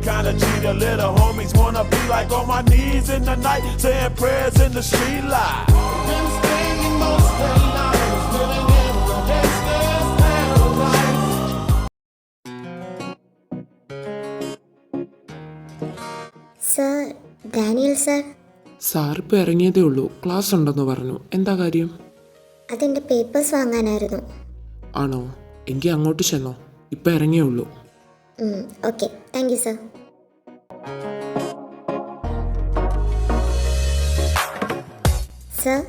Kinda G the little homies wanna be like on my knees in the night, saying prayers in the street light. Been spending most of the night living in the gangster's paradise. Sir, Daniel sir. Sir ഇപ്പോൾ ഇറങ്ങിയതേ ഉള്ളൂ. Class ഉണ്ടെന്ന് പറഞ്ഞു. എന്താ കാര്യം? അതിൻ്റെ papers വാങ്ങാനായിരുന്നു. ആണോ? എങ്കിൽ അങ്ങോട്ട് ചെന്നോ. ഇപ്പം ഇറങ്ങിയേ ഉള്ളൂ. Okay, thank you sir. Sir,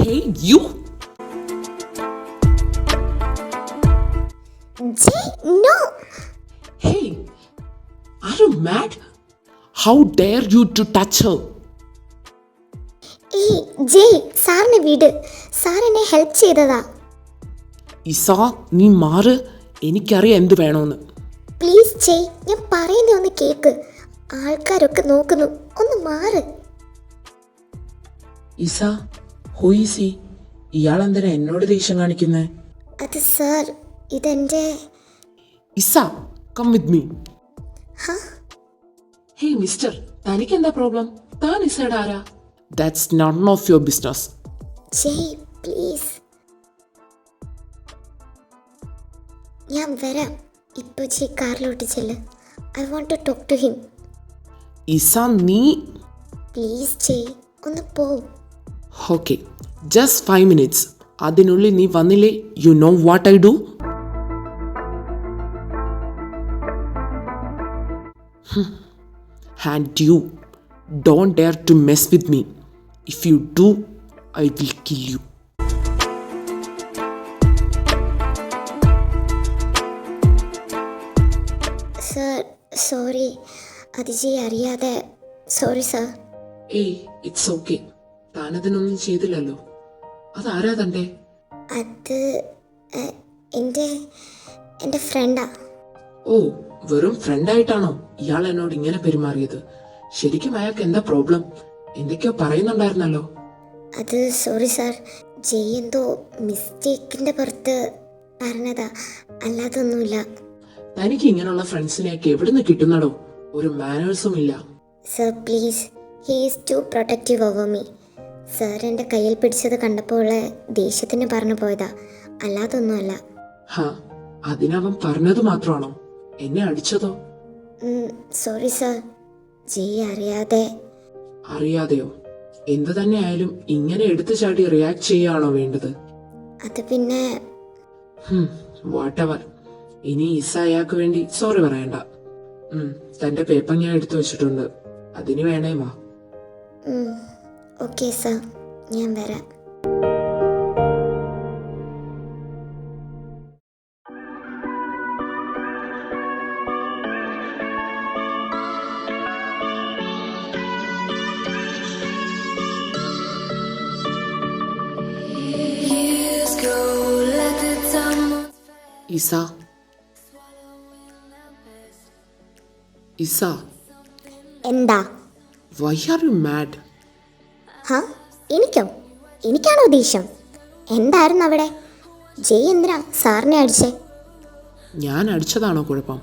Hey, you! Jay, no! Hey! Are you mad? How dare you to touch her? ഏയ് ജയ്, സാറിനെ വിട്. സാർ എന്നെ ഹെൽപ്പ് ചെയ്തതാ. ഇസാ, നീ മാറ്. എനിക്കറിയാം എന്ത് വേണമെന്ന്. പ്ലീസ് ജയ്, ഞാൻ പറയുന്നേ ഒന്ന് കേക്ക്. ആൾക്കാരൊക്കെ നോക്കുന്നു. ഒന്ന് മാറ്. ഇസ, ഹൂ ഈസ് ഹി? ഇയാളെന്തിനാ എന്നോട് ദേഷ്യം കാണിക്കുന്നേ? അത് സാർ, ഇതെൻ്റെ... ഇസ, come with me. Hey mister, തനിക്ക് എന്താ പ്രോബ്ലം? താൻ ഇസയുടെ ആരാ? That's none of your business. Jay please, ഞാൻ വരാം. ഇപ്പോൾ ജയ് കാറിലോട്ട് ചെല്ല്. I want to talk to him. Isa, നീ... പ്ലീസ് ജയ്, ഒന്ന് പോ. Okay, just 5 minutes. അതിനുള്ളിൽ നീ വന്നില്ലേ, you know what I do? And you, don't dare to mess with me. If you do, I will kill you. Sir, sorry. അത് ജയ് അറിയാതെ. Sorry sir. ഏയ്, it's okay. താനതിനൊന്നും ചെയ്തില്ലല്ലോ. അതാരാ തൻ്റെ? അത് എൻ്റെ ഫ്രണ്ടാ. ഓ, വെറും ഫ്രണ്ടായിട്ടാണോ ഇയാൾ എന്നോട് ഇങ്ങനെ പെരുമാറിയത്? ശരിക്കും അയാൾക്ക് എന്താ പ്രോബ്ലം? എന്തൊക്കെയോ പറയുന്നുണ്ടായിരുന്നല്ലോ. അത് സോറി സാർ, ജയ് എന്തോ മിസ്റ്റേക്കിൻ്റെ പുറത്ത് പറഞ്ഞതാ, അല്ലാതൊന്നുമില്ല. തനിക്ക് ഇങ്ങനെയുള്ള ഫ്രണ്ട്സിനെയൊക്കെ എവിടുന്ന് കിട്ടുന്നടോ? ഒരു മാനേഴ്സും ഇല്ല. Sir please, he is too protective over me. Sir എൻ്റെ കയ്യിൽ പിടിച്ചത് കണ്ടപ്പോൾ ഉള്ള ദേഷ്യത്തിന് പറഞ്ഞു പോയതാ, അല്ലാതൊന്നുമല്ല. ഹാ, അതിനവൻ പറഞ്ഞത് മാത്രമാണോ? എന്നെ അടിച്ചതോ? സോറി സർ, ജയ് അറിയാതെ. അറിയാതെയോ? എന്ത് തന്നെ ആയാലും ഇങ്ങനെ എടുത്തു ചാടി റിയാക്ട് ചെയ്യാണോ വേണ്ടത്? അത് പിന്നെ വാട്ടെവർ. ഇനി ഇസ അയാൾക്ക് വേണ്ടി സോറി പറയണ്ട. തന്റെ പേപ്പർ ഞാൻ എടുത്തു വെച്ചിട്ടുണ്ട്, അതിന് വേണേ വാ. ഓക്കെ സർ, ഞാൻ വരാം. ഇസ, ഇസ, എന്താ? why are you mad? എനിക്കോ? എനിക്കാണോ ദേഷ്യം? എന്തായിരുന്നു അവിടെ? ജയ് എന്തിനാ സാറിനെ അടിച്ചേ? ഞാൻ അടിച്ചതാണോ കുഴപ്പം?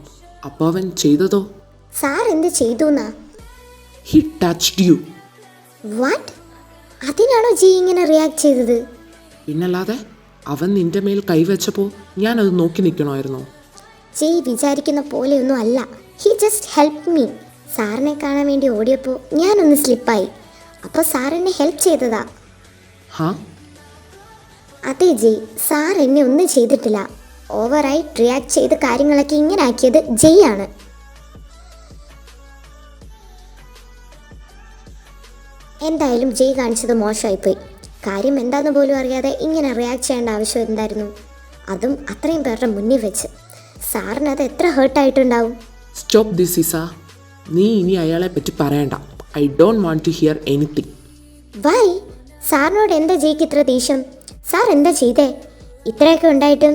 അപ്പോൾ അവൻ ചെയ്തതോ? സാർ എന്ത് ചെയ്തു എന്നാ? He touched you. വാട്ട്? അതിനാണോ ജയ് ഇങ്ങനെ റിയാക്ട് ചെയ്തത്? പിന്നല്ലാതെ. അവൻ നിന്റെ മേൽ കൈവച്ചപ്പോൾ ഞാനത് നോക്കി നിൽക്കണമായിരുന്നോ? ജയ് വിചാരിക്കുന്ന പോലെയൊന്നും അല്ല. He just help me. സാറിനെ കാണാൻ വേണ്ടി ഓടിയപ്പോൾ ഞാനൊന്ന് സ്ലിപ്പായി. അപ്പോൾ സാർ എന്നെ ഹെൽപ്പ് ചെയ്തതാ. അതെ ജയ്, സാർ എന്നെ ഒന്നും ചെയ്തിട്ടില്ല. ഓവറായി റിയാക്ട് ചെയ്ത് കാര്യങ്ങളൊക്കെ ഇങ്ങനെ ആക്കിയത് ജയ് ആണ്. എന്തായാലും ജയ് കാണിച്ചത് മോശമായിപ്പോയി. കാര്യം എന്താണെന്ന് പോലും അറിയാതെ ഇങ്ങനെ റിയാക്ട് ചെയ്യേണ്ട ആവശ്യം എന്തായിരുന്നു? അതും അത്രയും പേരുടെ മുന്നിൽ വെച്ച്. സാറിന് അത് എത്ര ഹേർട്ടായിട്ടുണ്ടാവും. Stop this Isa. നീ ഇനി അയാളെ പറ്റി പറയണ്ട. I don't want to hear anything. Why? സാറിനോട് എന്താ ജയ്ക്ക് ഇത്ര ദേഷ്യം? സാർ എന്താ ചെയ്തേ? ഇത്രയൊക്കെ ഉണ്ടായിട്ടും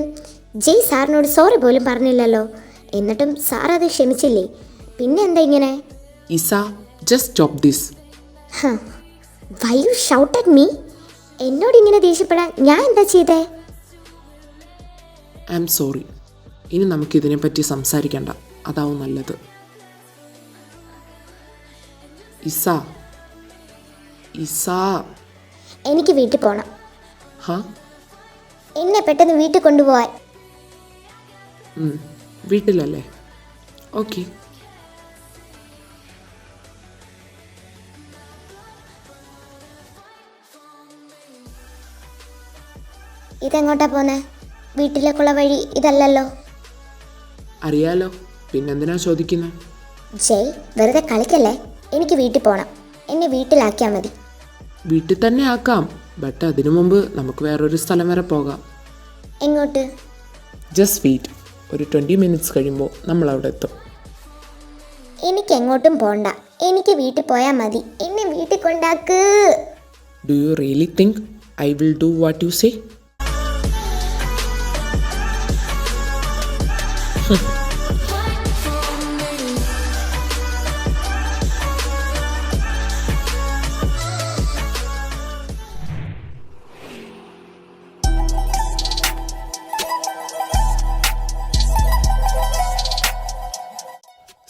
ജയ് സാറിനോട് സോറി പോലും പറഞ്ഞില്ലല്ലോ. എന്നിട്ടും സാർ അത് ക്ഷമിച്ചില്ലേ? പിന്നെ എന്താ ഇങ്ങനെ? Isa, just stop this. Why you shout at me? എന്നോട് ഇങ്ങനെ ദേഷ്യപ്പെടാൻ ഞാൻ എന്താ ചെയ്തേ? I am sorry. ഇനി നമുക്കിതിനെപ്പറ്റി സംസാരിക്കണ്ട, അതാവും നല്ലത്. ഇസ, ഇസ. എനിക്ക് വീട്ടിൽ പോകണം. ഹാ? എന്നെ പെട്ടെന്ന് വീട്ടിൽ കൊണ്ടുപോവാൻ. വീട്ടിലല്ലേ? ഓക്കെ. ഇതെങ്ങോട്ടാ പോന്നെ? വീട്ടിലേക്കുള്ള വഴി ഇതല്ലല്ലോ. അറിയാലോ, പിന്നെന്തിനാ ചോദിക്കുന്നത്? ജയ്, വെറുതെ കളിക്കല്ലേ. എനിക്ക് വീട്ടിൽ പോകണം. എന്നെ വീട്ടിലാക്കിയാൽ മതി. വീട്ടിൽ തന്നെ ആക്കാം, ബട്ട് അതിനു മുമ്പ് നമുക്ക് വേറൊരു സ്ഥലം വരെ പോകാം. എങ്ങോട്ട്? Just wait. ഒരു 20 മിനിറ്റ്സ് കഴിയുമ്പോൾ നമ്മൾ അവിടെ എത്തും. എനിക്ക് എങ്ങോട്ടും പോണ്ട. എനിക്ക് വീട്ടിൽ പോയാൽ മതി. എന്നെ വീട്ടിൽ കൊണ്ടാക്ക്. Do you really think I will do what you say?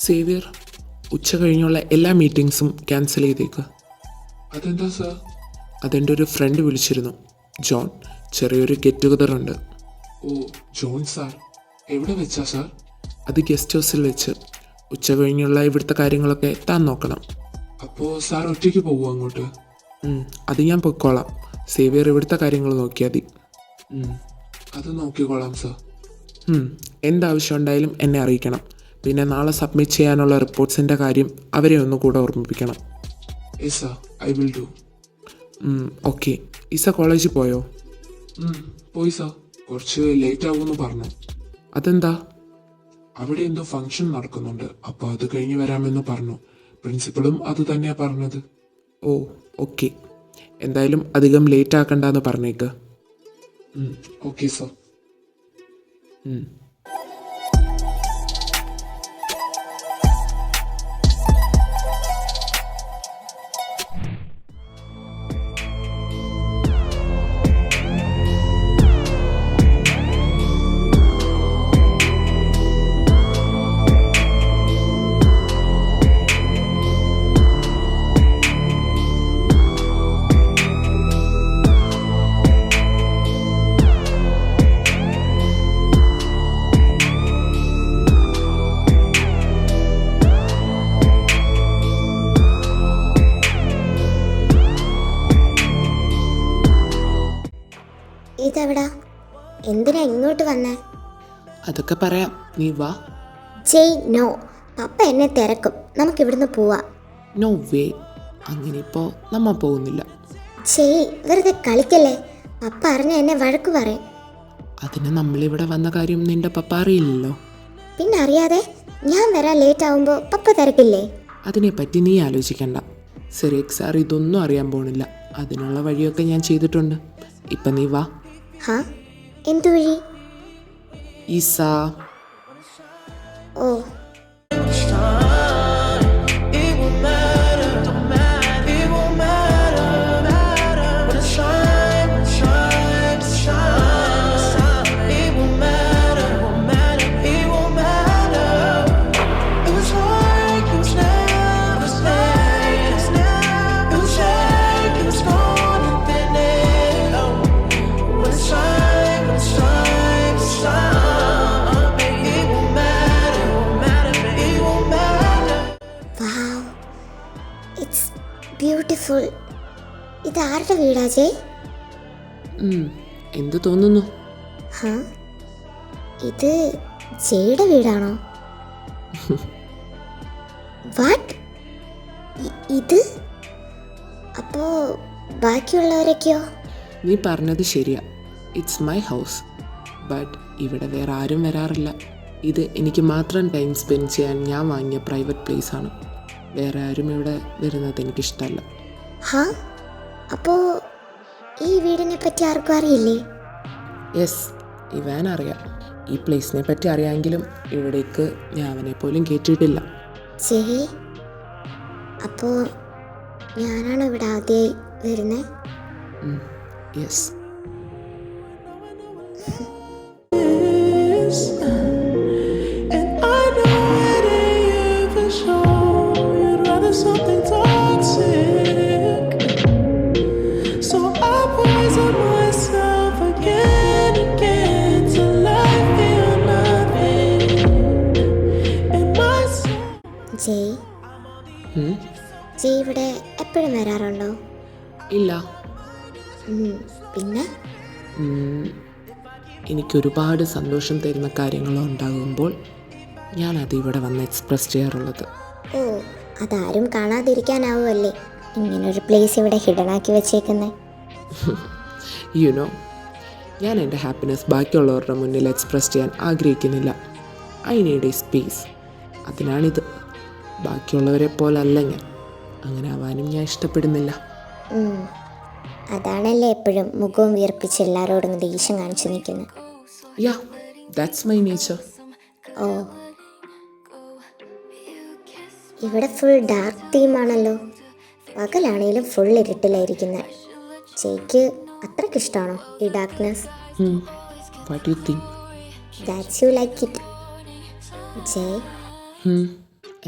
Xavier, ഉച്ച കഴിഞ്ഞുള്ള എല്ലാ മീറ്റിംഗ്സും ക്യാൻസൽ ചെയ്തേക്ക്. അതെന്താ സാർ? അതെൻ്റെ ഒരു ഫ്രണ്ട് വിളിച്ചിരുന്നു, ജോൺ. ചെറിയൊരു ഗെറ്റ് ടുഗദർ ഉണ്ട്. ഓ, ജോൺ സാർ. എവിടെ വെച്ചാ സാർ? അത് ഗസ്റ്റ് ഹൗസിൽ വെച്ച്. ഉച്ച കഴിഞ്ഞുള്ള ഇവിടുത്തെ കാര്യങ്ങളൊക്കെ താൻ നോക്കണം. അപ്പോൾ സാർ ഒറ്റയ്ക്ക് പോകുമോ അങ്ങോട്ട്? അത് ഞാൻ പൊയ്ക്കോളാം. സേവിയർ ഇവിടുത്തെ കാര്യങ്ങൾ നോക്കിയാൽ മതി. അത് നോക്കിക്കോളാം സാർ. എന്താവശ്യം ഉണ്ടായാലും എന്നെ അറിയിക്കണം. പിന്നെ നാളെ സബ്മിറ്റ് ചെയ്യാനുള്ള റിപ്പോർട്ട്സിൻ്റെ കാര്യം അവരെ ഒന്ന് കൂടെ ഓർമ്മിപ്പിക്കണം. Yes sir, I will do. Okay. ഇസ കോളേജിൽ പോയോ? പോയി സാർ. കുറച്ച് ലേറ്റ് ആവുമെന്ന് പറഞ്ഞു. അതെന്താ? അവിടെ എന്തോ ഫംഗ്ഷൻ നടക്കുന്നുണ്ട്, അപ്പോൾ അത് കഴിഞ്ഞ് വരാമെന്ന് പറഞ്ഞു. പ്രിൻസിപ്പളും അത് തന്നെയാണ് പറഞ്ഞത്. Oh, okay. എന്തായാലും അധികം ലേറ്റ് ആക്കണ്ടെന്ന് പറഞ്ഞേക്ക്. Okay sir. ഇതെവിടാ? എന്തിനാ ഇങ്ങോട്ട് വന്നേ? അതൊക്കെ പറയാം, നീ വാ. ജയ്, നോ. പപ്പ എന്നെ തിരക്കും. നമുക്കിവിടുന്ന് പോവാം. No way. അങ്ങനെ ഇപ്പോൾ നമ്മ പോകുന്നില്ല. ജയ്, വെറുതെ കളിക്കല്ലേ. പപ്പ അറിഞ്ഞ എന്നെ വഴക്ക് പറയും. അതിന് നമ്മളിവിടെ വന്ന കാര്യം നിന്റെ പപ്പ അറിയില്ലല്ലോ. പിന്നെ അറിയാതെ ഞാൻ വരാൻ ലേറ്റ് ആവുമ്പോൾ പപ്പ തിരക്കില്ലേ? അതിനെപ്പറ്റി നീ ആലോചിക്കണ്ട. സിറിയക് സാർ ഇതൊന്നും അറിയാൻ പോണില്ല. അതിനുള്ള വഴിയൊക്കെ ഞാൻ ചെയ്തിട്ടുണ്ട്. ഇപ്പം നീ വാ. ഹാ? എന്തു വഴി? ഇസ. ഓ, ബ്യൂട്ടിഫുൾ. ഇത് ആരുടെ വീടാ ജയ്? എന്ത് തോന്നുന്നു? ഹാ, ഇത് ജയുടെ വീടാണോ? വാട്ട്? ഇത്? അപ്പോ ബാക്കിയുള്ളവരൊക്കെയോ? നീ പറഞ്ഞത് ശരിയാ. It's my house. ബട്ട് ഇവിടെ വേറെ ആരും വരാറില്ല. ഇത് എനിക്ക് മാത്രം ടൈം സ്പെൻഡ് ചെയ്യാൻ ഞാൻ വാങ്ങിയ പ്രൈവറ്റ് പ്ലേസ് ആണ്. വേറെ ആരും ഇവിടെ വരുന്നത് എനിക്കിഷ്ടമല്ല. ഹാ, അപ്പോൾ ഈ വീടിനെ പറ്റി ആർക്കും അറിയില്ലേ? യെസ്, ഇവാൻ അറിയാം. ഈ പ്ലേസിനെ പറ്റി അറിയാമെങ്കിലും ഇവിടേക്ക് ഞാൻ അവനെ പോലും കയറ്റിയിട്ടില്ല. ജയ്, അപ്പോൾ ഞാനാണോ ഇവിടെ ആദ്യമായി വരുന്നത്? Yes. And I know it ain't for sure. You'd rather something toxic. So I poison myself again and again till I feel nothing in my soul. ജയ്, ജയ് ഇവിടെ എപ്പോഴും വരാറുണ്ടോ? ഇല്ല. പിന്നെ എനിക്കൊരുപാട് സന്തോഷം തരുന്ന കാര്യങ്ങൾ ഉണ്ടാകുമ്പോൾ ഞാനത് ഇവിടെ വന്ന് എക്സ്പ്രസ് ചെയ്യാറുള്ളത്. ഓ, അതാരും കാണാതിരിക്കാനാവുമല്ലേ ഇങ്ങനൊരു പ്ലേസ് ഇവിടെ ഹിഡനാക്കി വെച്ചേക്കുന്നത്? യുനോ, ഞാൻ എൻ്റെ ഹാപ്പിനെസ് ബാക്കിയുള്ളവരുടെ മുന്നിൽ എക്സ്പ്രസ് ചെയ്യാൻ ആഗ്രഹിക്കുന്നില്ല. I need a space. അതിനാണിത്. ബാക്കിയുള്ളവരെ പോലല്ല ഞാൻ. അങ്ങനെ ആവാനും ഞാൻ ഇഷ്ടപ്പെടുന്നില്ല. അതാണല്ലേ എപ്പോഴും മുഖവും വീർപ്പിച്ച് എല്ലാവരോടും ദേഷ്യം കാണിച്ചു നിൽക്കുന്നത്. Ya, that's my nature. Oh, ഇവിടെ ഫുൾ ഡാർക്ക് തീമാണല്ലോ. പകലാണേലും ഫുൾ ഇരുട്ടിലായിരിക്കുന്നത്. ജയ്ക്ക് അത്രയ്ക്ക് ഇഷ്ടമാണോ ഈ darkness? What you think? That's you like it. Jay,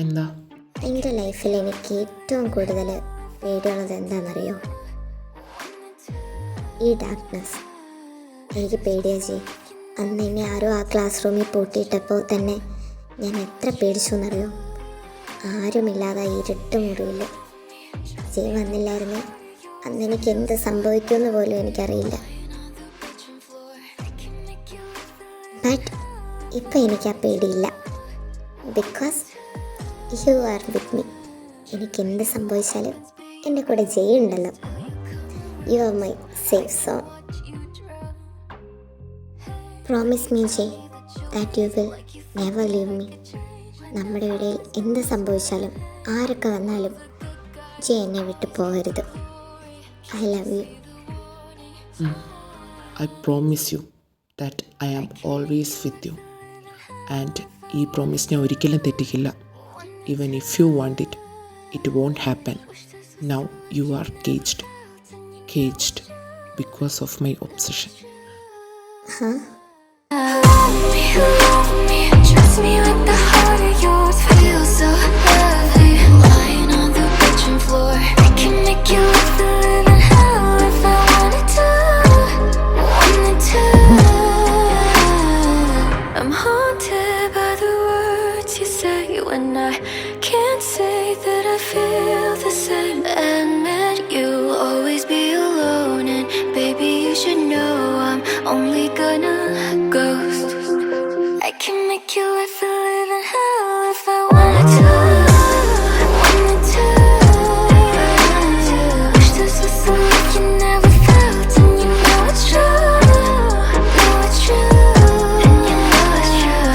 എന്താ? എൻ്റെ ലൈഫിൽ എനിക്ക് ഏറ്റവും കൂടുതൽ പേടിയുള്ളത് എന്താണെന്നറിയോ? ഈ ഡാർക്ക്നെസ്. എനിക്ക് പേടിയാ ജയ്. അന്ന് എന്നെ ആരോ ആ ക്ലാസ് റൂമിൽ പൂട്ടിയിട്ടപ്പോൾ തന്നെ ഞാൻ എത്ര പേടിച്ചു എന്നറിയോ? ആരുമില്ലാതെ ഇരുട്ട് മുറിയിൽ ജയ് വന്നില്ലായിരുന്നു. അന്ന് എനിക്ക് എന്ത് സംഭവിക്കുമെന്ന് പോലും എനിക്കറിയില്ല. ബട്ട് ഇപ്പം എനിക്ക് ആ പേടിയില്ല. Because you are with me. എനിക്ക് എന്ത് സംഭവിച്ചാലും എൻ്റെ കൂടെ ജയ് ഉണ്ടല്ലോ. You are my safe zone. Promise me Jay that you will never leave me. നമ്മുടെ ഇടയിൽ എന്ത് സംഭവിച്ചാലും ആരൊക്കെ വന്നാലും ജയ് എന്നെ വിട്ടു പോകരുത്. I love you. I promise you that I am always with you. And ഈ പ്രോമിസ് ഞാൻ ഒരിക്കലും തെറ്റിക്കില്ല. Even if you want it, it won't happen. Now you are caged. Caged because of my obsession. Love me, trust me like the heart of yours feels so heavy. Lying on the kitchen floor, I can make you live the living hell if I wanted to. I'm haunted by the words you say when I can't say that I feel the same. Admit you'll always be alone, and baby you should know I'm only gonna ghost. I can make you live the living hell if I wanted to. Wish this was something you never felt, and you know it's true. Know it's true, and you know it's true.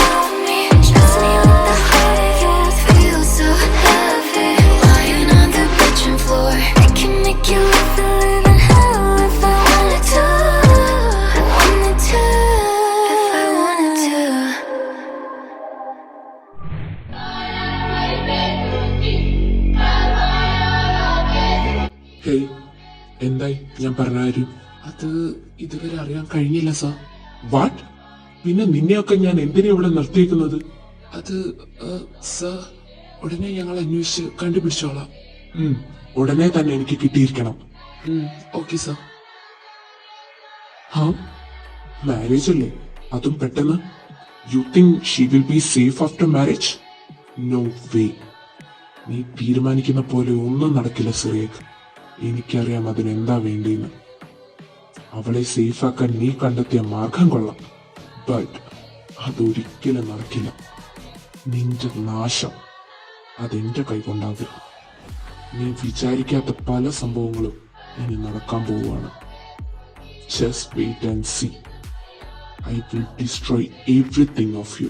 Love me, trust me like the heart of yours feels so heavy. Lying on the bedroom floor, I can make you live the living hell if I wanted to. If I wanted to. Hey, എന്തായി ഞാൻ പറഞ്ഞാരു? അത് ഇതുവരെ അറിയാൻ കഴിഞ്ഞില്ല sir. What? പിന്നെ നിന്നെയൊക്കെ ഞാൻ എന്തിനാ ഇവിടെ നിർത്തിയേക്കുന്നത്? അത് സർ, ഉടനെ ഞങ്ങൾ അന്വേഷിച്ച് കണ്ടുപിടിച്ചോളാം. ഉടനെ തന്നെ എനിക്ക് കിട്ടിയിരിക്കണം. Okay sir. ഹാ, മാരേജ് അല്ലേ, അതും പെട്ടെന്ന്. You think she will be safe after marriage? No way. നീ തീരുമാനിക്കുന്ന പോലെ ഒന്നും നടക്കില്ല സിറിയക്ക്. എനിക്കറിയാം അതിനെന്താ വേണ്ടിയെന്ന്. അവളെ സേഫാക്കാൻ നീ കണ്ടെത്തിയ മാർഗം കൊള്ളാം, ബട്ട് അതൊരിക്കലും നടക്കില്ല. നിന്റെ നാശം അതെന്റെ കൈകൊണ്ടാകും. നീ വിചാരിക്കാത്ത പല സംഭവങ്ങളും ഇനി നടക്കാൻ പോവുകയാണ്. Just wait and see. I will destroy everything of you.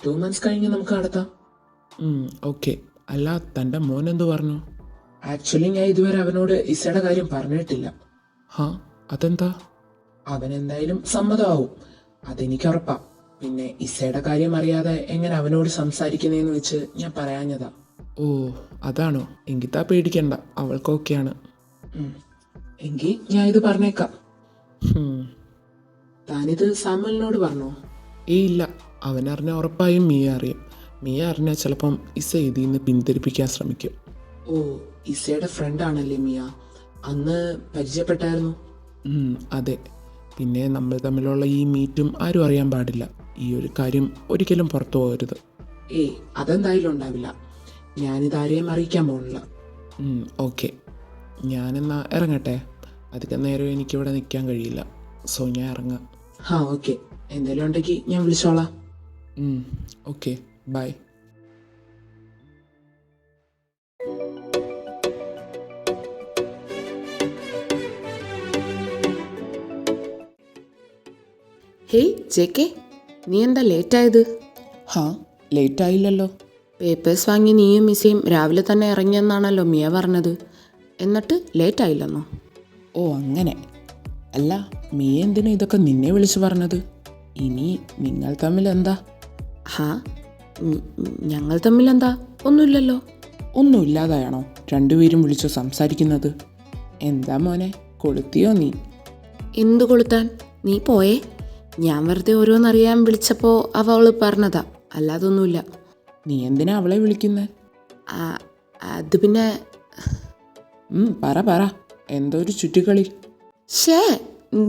2 months കഴിഞ്ഞ് നമുക്ക് നടത്താം. ഓക്കെ. അല്ല, തൻ്റെ മോൻ എന്തു പറഞ്ഞു? ആക്ച്വലി ഞാൻ ഇതുവരെ അവനോട് ഇസയുടെ കാര്യം പറഞ്ഞിട്ടില്ല. ഹാ, അതെന്താ? അവൻ എന്തായാലും സമ്മതമാവും, അതെനിക്ക് ഉറപ്പാ. പിന്നെ ഇസയുടെ കാര്യം അറിയാതെ എങ്ങനെ അവനോട് സംസാരിക്കുന്നതെന്ന് വെച്ച് ഞാൻ പറയാഞ്ഞതാ. ഓ, അതാണോ? എങ്കിത്താ പേടിക്കണ്ട, അവൾക്ക് ഓക്കെയാണ്. എങ്കിൽ ഞാൻ ഇത് പറഞ്ഞേക്കാം. ഹും. താനിത് സാമുവലിനോട് പറഞ്ഞോ? ഇല്ല, അവനറിഞ്ഞ ഉറപ്പായും മിയ അറിയും. മിയ അറിഞ്ഞാൽ ചിലപ്പം ഇസ ഇതിൽ നിന്ന് പിന്തിരിപ്പിക്കാൻ ശ്രമിക്കും. ഓ, ഇസയുടെ ഫ്രണ്ട് ആണല്ലേ മിയ? അന്ന് പരിചയപ്പെട്ടായിരുന്നു. അതെ. പിന്നെ നമ്മൾ തമ്മിലുള്ള ഈ മീറ്റും ആരും അറിയാൻ പാടില്ല. ഈ ഒരു കാര്യം ഒരിക്കലും പുറത്തു പോകരുത്. അതെന്തായാലും ഉണ്ടാവില്ല. ഞാനിത് ആരെയും അറിയിക്കാൻ പോണില്ല. ഓക്കെ, ഞാനെന്നാ ഇറങ്ങട്ടെ. അധികം നേരം എനിക്കിവിടെ നിൽക്കാൻ കഴിയില്ല. സോ ഞാൻ ഇറങ്ങാം. ഓക്കെ. എന്തെങ്കിലും ഉണ്ടെങ്കിൽ ഞാൻ വിളിച്ചോളാം. Okay, by. ഹേയ് ജെ.കെ., നീ എന്താ ലേറ്റായത്? ലേറ്റായില്ലല്ലോ. പേപ്പേഴ്സ് വാങ്ങി നീയും മിസ്സയും രാവിലെ തന്നെ ഇറങ്ങിയെന്നാണല്ലോ മിയ പറഞ്ഞത്. എന്നിട്ട് ലേറ്റായില്ലെന്നോ? ഓ, അങ്ങനെ. അല്ല, മിയ എന്തിനാ ഇതൊക്കെ നിന്നെ വിളിച്ചു പറഞ്ഞത്? ഇനി നിങ്ങൾ തമ്മിൽ എന്താ? ഞങ്ങൾ തമ്മിൽ എന്താ? ഒന്നുമില്ലല്ലോ. ഒന്നുമില്ലാതായാണോ രണ്ടുപേരും വിളിച്ചു സംസാരിക്കുന്നത്? എന്താ മോനെ, കൊളുത്തിയോ നീ? എന്തു കൊളുത്താൻ? നീ പോയേ. ഞാൻ വെറുതെ ഓരോന്നറിയാൻ വിളിച്ചപ്പോൾ അവൾ പറഞ്ഞതാ, അല്ലാതൊന്നുമില്ല. നീ എന്തിനാ അവളെ വിളിക്കുന്നത്? അത് പിന്നെ പറ എന്തോ ഒരു ചുറ്റിക്കളി.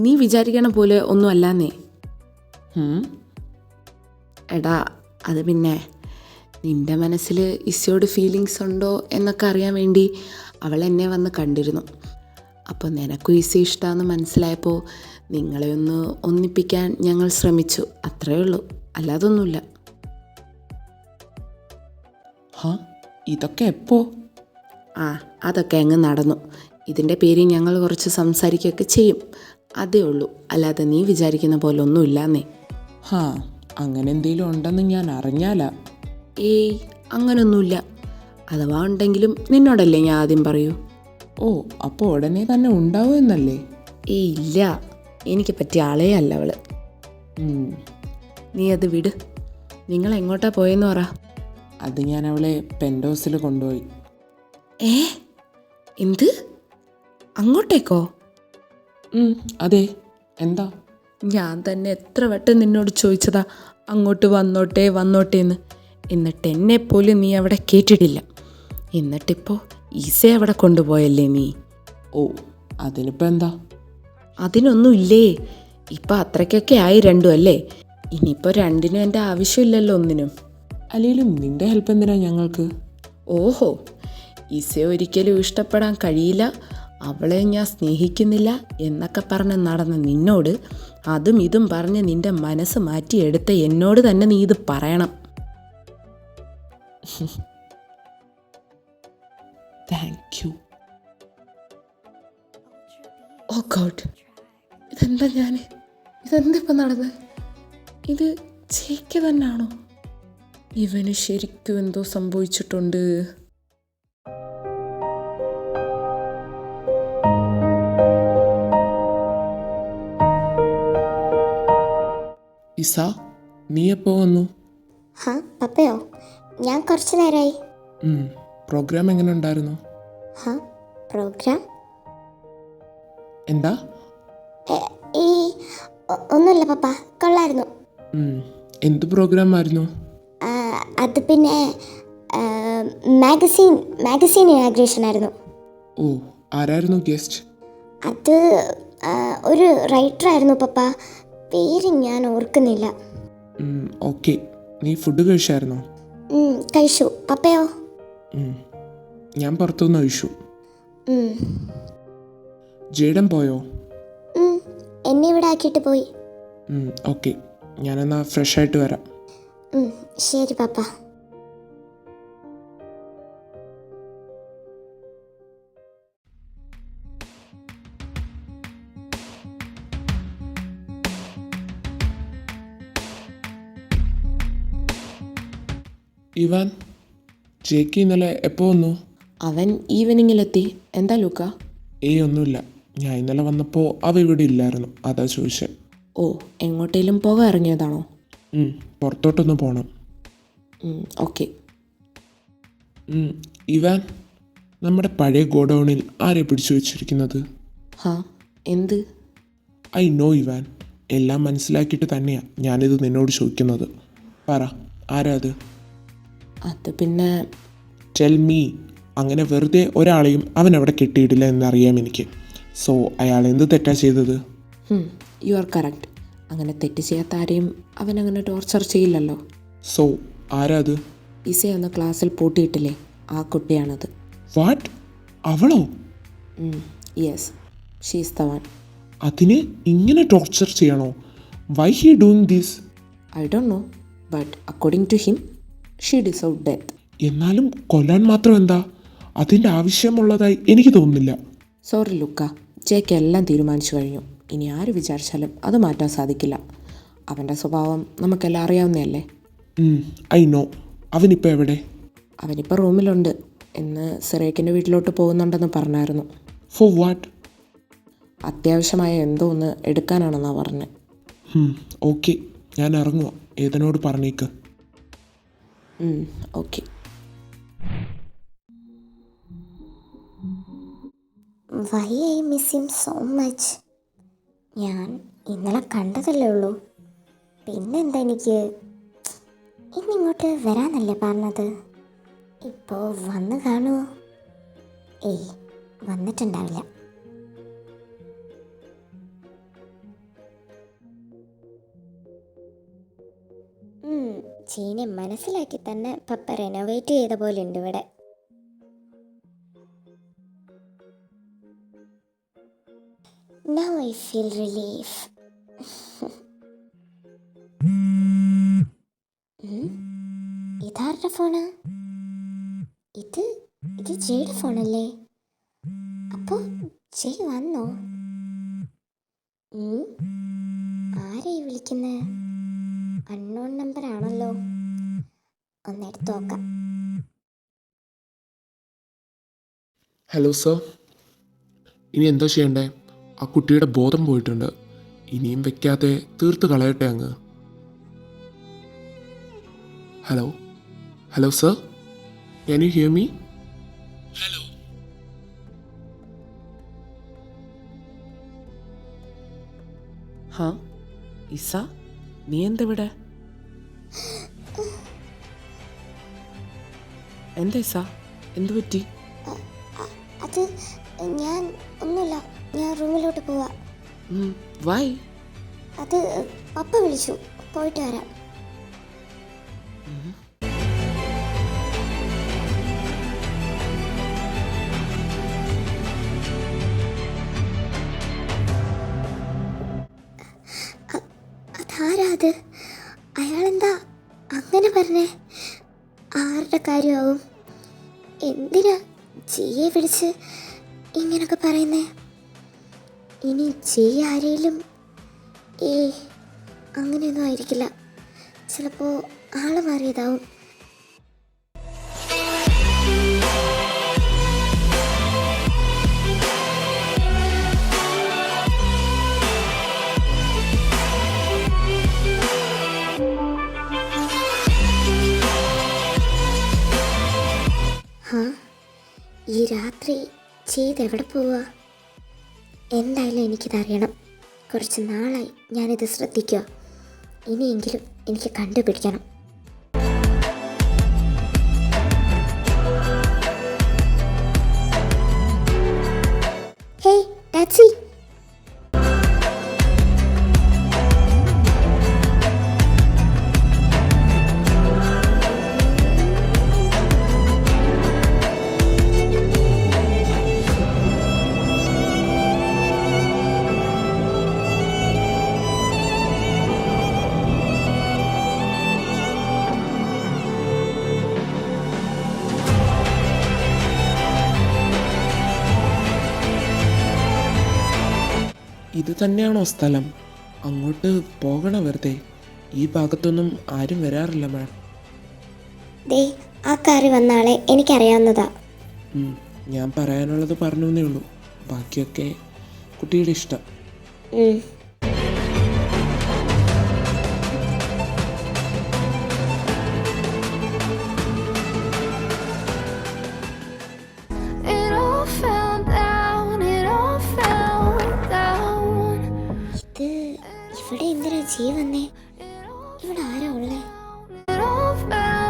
നീ വിചാരിക്കണ പോലെ ഒന്നും അല്ലാന്നേ. എടാ, അത് പിന്നെ നിന്റെ മനസ്സിൽ ഇസയോട് ഫീലിങ്സ് ഉണ്ടോ എന്നൊക്കെ അറിയാൻ വേണ്ടി അവൾ എന്നെ വന്ന് കണ്ടിരുന്നു. അപ്പോൾ നിനക്കും ഇസ ഇഷ്ടമാണെന്ന് മനസ്സിലായപ്പോൾ നിങ്ങളെ ഒന്ന് ഒന്നിപ്പിക്കാൻ ഞങ്ങൾ ശ്രമിച്ചു, അത്രയേ ഉള്ളൂ, അല്ലാതൊന്നുമില്ല. ഇതൊക്കെ എപ്പോ? അതൊക്കെ അങ്ങ് നടന്നു. ഇതിൻ്റെ പേരിൽ ഞങ്ങൾ കുറച്ച് സംസാരിക്കുകയൊക്കെ ചെയ്യും, അതേ ഉള്ളൂ. അല്ലാതെ നീ വിചാരിക്കുന്ന പോലെ ഒന്നുമില്ലാന്നേ. അങ്ങനെ എന്തെങ്കിലും ഉണ്ടെന്ന് ഞാൻ അറിഞ്ഞാലാ. അങ്ങനൊന്നുമില്ല. അഥവാ ഉണ്ടെങ്കിലും നിന്നോടല്ലേ ഞാൻ ആദ്യം പറയൂ. ഓ, അപ്പോൾ ഉടനെ തന്നെ ഉണ്ടാവുമെന്നല്ലേ? ഇല്ല, എനിക്ക് പറ്റിയ ആളേ അല്ല അവള്. നീ അത് വിട്. നിങ്ങൾ എങ്ങോട്ടാ പോയെന്ന് പറ. അത് ഞാൻ അവളെ പെൻഡോസിൽ കൊണ്ടുപോയി. എന്ത്? അങ്ങോട്ടേക്കോ? അതെ. എന്താ? ഞാൻ തന്നെ എത്ര വട്ടം നിന്നോട് ചോദിച്ചതാ അങ്ങോട്ട് വന്നോട്ടേന്ന്. എന്നിട്ട് എന്നെപ്പോലും നീ അവിടെ കേട്ടിട്ടില്ല. എന്നിട്ടിപ്പോൾ ഈസെ അവിടെ കൊണ്ടുപോയല്ലേ നീ. ഓ, അതിനിപ്പോൾ എന്താ? അതിനൊന്നുമില്ലേ. ഇപ്പം അത്രയ്ക്കൊക്കെ ആയി രണ്ടും അല്ലേ. ഇനിയിപ്പോൾ രണ്ടിനും എൻ്റെ ആവശ്യമില്ലല്ലോ ഒന്നിനും. അല്ലെങ്കിലും നിന്റെ ഹെൽപ്പ് എന്തിനാ ഞങ്ങൾക്ക്? ഓഹോ, ഈസയെ ഒരിക്കലും ഇഷ്ടപ്പെടാൻ കഴിയില്ല, അവളെ ഞാൻ സ്നേഹിക്കുന്നില്ല എന്നൊക്കെ പറഞ്ഞ് നടന്ന നിന്നോട് അതും ഇതും പറഞ്ഞ് നിന്റെ മനസ്സ് മാറ്റിയെടുത്ത എന്നോട് തന്നെ നീ ഇത് പറയണം. Thank you. ഓ ഗോഡ്, ഇതെന്തിപ്പം നടന്നത്? ഇത് ജെ.കെ. തന്നെയാണോ? ഇവന് ശരിക്കും എന്തോ സംഭവിച്ചിട്ടുണ്ട്. ഇസ, നീ എപ്പോ വന്നു? പപ്പയോ? ഞാൻ കുറച്ച് നേരമായി. പ്രോഗ്രാം എങ്ങനെ ഉണ്ടായിരുന്നു? പ്രോഗ്രാം? എന്താ? ഒന്നുമില്ല പപ്പ, കൊള്ളായിരുന്നു. എന്ത് പ്രോഗ്രാം ആയിരുന്നു? അത് പിന്നെ മാഗസീൻ ഇനാഗ്രേഷൻ ആയിരുന്നു. ഓ, ആരായിരുന്നു ഗസ്റ്റ്? അത് ഒരു റൈറ്റർ ആയിരുന്നു പപ്പ, പേര് ഞാൻ ഓർക്കുന്നില്ല. ഓക്കെ. നീ ഫുഡ് കഴിച്ചായിരുന്നോ? കഴിച്ചു. പപ്പയോ? ഞാൻ പുറത്തുനിന്ന് കഴിച്ചു. ജേഡൻ പോയോ? എന്നെ ഇവിടെ ആക്കിയിട്ട് പോയി. ഓക്കെ, ഞാനെന്നാ ഫ്രഷ് ആയിട്ട് വരാം. ശരി പപ്പ. ഇവാൻ, ജേക്ക് ഇന്നലെ എപ്പോൾ വന്നു? അവൻ ഈവനിങ്ങിലെത്തി. എന്താ ലൂക്ക? ഒന്നുമില്ല. ഞാൻ ഇന്നലെ വന്നപ്പോൾ അവ ഇവിടെ ഇല്ലായിരുന്നു, അതാ ചോദിച്ചത്. ഓ, എങ്ങോട്ടേലും പോകാൻ ഇറങ്ങിയതാണോ? പുറത്തോട്ടൊന്ന് പോകണം. ഓക്കെ. ഇവാൻ, നമ്മുടെ പഴയ ഗോഡൗണിൽ ആരെ പിടിച്ചു വെച്ചിരിക്കുന്നത്? ഹാ, എന്ത്? ഐ നോ ഇവാൻ, എല്ലാം മനസ്സിലാക്കിയിട്ട് തന്നെയാണ് ഞാനിത് നിന്നോട് ചോദിക്കുന്നത്. പറ, ആരാ അത്? അത് പിന്നെ ടെൽ മീ. അങ്ങനെ വെറുതെ ഒരാളെയും അവൻ അവിടെ കെട്ടിയിട്ടില്ല എന്നറിയാം എനിക്ക്. സോ അയാൾ എന്ത് തെറ്റാ ചെയ്തത്? You are correct. അങ്ങനെ തെറ്റ് ചെയ്യാത്ത ആരെയും അവനങ്ങനെ ടോർച്ചർ ചെയ്യില്ലല്ലോ. സോ ആരാ അത്? ഇസ എന്ന ക്ലാസ്സിൽ പൂട്ടിയിട്ടില്ലേ, ആ കുട്ടിയാണത്. വാട്ട്? അവളോ? Yes, she's the one. അതിന് ഇങ്ങനെ ടോർച്ചർ ചെയ്യണോ? Why he doing this? I don't know, but according to him she deserve death. എന്നാലും കൊല്ലാൻ മാത്രം എന്താ? അതിൻ്റെ ആവശ്യമുള്ളതായി എനിക്ക് തോന്നുന്നില്ല. സോറി ലുക്ക, ജേക്ക് എല്ലാം തീരുമാനിച്ചു കഴിഞ്ഞു. ഇനി ആര് വിചാരിച്ചാലും അത് മാറ്റാൻ സാധിക്കില്ല. അവൻ്റെ സ്വഭാവം നമുക്കെല്ലാം അറിയാവുന്നതല്ലേ. I know. അവനിപ്പോൾ എവിടെ? അവനിപ്പോൾ റൂമിലുണ്ട്. ഇന്ന് സിറേക്കിൻ്റെ വീട്ടിലോട്ട് പോകുന്നുണ്ടെന്ന് പറഞ്ഞായിരുന്നു. For what? അത്യാവശ്യമായ എന്തോ ഒന്ന് എടുക്കാനാണെന്നാണ് പറഞ്ഞത്. ഓക്കെ, ഞാൻ ഇറങ്ങുക. ഏതനോട് പറഞ്ഞേക്ക്. Okay. Why I miss him so much. ഞാൻ ഇന്നലെ കണ്ടതല്ലേ ഉള്ളൂ. പിന്നെന്താ എനിക്ക് ഇന്നിങ്ങോട്ട് വരാനല്ലേ പറഞ്ഞത്. ഇപ്പോൾ വന്ന് കാണുമോ? വന്നിട്ടുണ്ടാവില്ല. ചീനെ മനസ്സിലാക്കി തന്നെ പപ്പ റെനോവേറ്റ് ചെയ്ത പോലെ ഉണ്ട് ഇവിടെ. Now I feel relief. ഇതാരുടെ ഫോണാ? ഇത് ജയുടെ ഫോണല്ലേ? അപ്പോ ജയ് വന്നോ? ആരെയാ വിളിക്കുന്നത്? അൺനോൺ നമ്പർ ആണല്ലോ. ഒന്നെടുത്ത് നോക്കാം. ഹലോ സർ, ഇനി എന്താ ചെയ്യണ്ടേ? ആ കുട്ടിയുടെ ബോധം പോയിട്ടുണ്ട്. ഇനിയും വെക്കാതെ തീർത്ത് കളയട്ടെ അങ്ങ്. Hello sir, can you here me? Hello. ഹാ ഇസ, നീ എന്തെവിടെ? എന്താ ഇസ, എന്തു പറ്റി? അത് ഞാൻ ഒന്നുമില്ല. ഞാൻ റൂമിലോട്ട് പോവാ. വൈ? അത് പപ്പ വിളിച്ചു, പോയിട്ട് വരാം. അതാരാ അത്? അയാളെന്താ അങ്ങനെ പറഞ്ഞേ? ആരുടെ കാര്യമാവും? എന്തിനാ ജിയെ വിളിച്ച് ഇങ്ങനൊക്കെ പറയുന്നേ? ഇനി ജി ആരെയും അങ്ങനെയൊന്നും ആയിരിക്കില്ല. ചിലപ്പോൾ ആള് മാറിയതാവും. ഈ രാത്രി ചെയ്തെവിടെ പോവുക? എന്തായാലും എനിക്കിതറിയണം. കുറച്ച് നാളായി ഞാനിത് ശ്രദ്ധിക്കുക. ഇനിയെങ്കിലും എനിക്ക് കണ്ടുപിടിക്കണം. Hey taxi. ഇത് തന്നെയാണോ സ്ഥലം? അങ്ങോട്ട് പോകണ വെറുതെ? ഈ ഭാഗത്തൊന്നും ആരും വരാറില്ല മാം. ദേ ആ കാറി വന്ന ആളെ എനിക്കറിയാവുന്നതാ. ഞാൻ പറയാനുള്ളത് പറഞ്ഞു എന്നേ ഉള്ളൂ. ബാക്കിയൊക്കെ കുട്ടിയുടെ ഇഷ്ടം. ഉം. It all fell down, it all fell down. ഇത് ഇവിടെ എന്തിനാ ജീ വന്നേ? ഇവിടെ ആരാ ഉള്ളേ? It all fell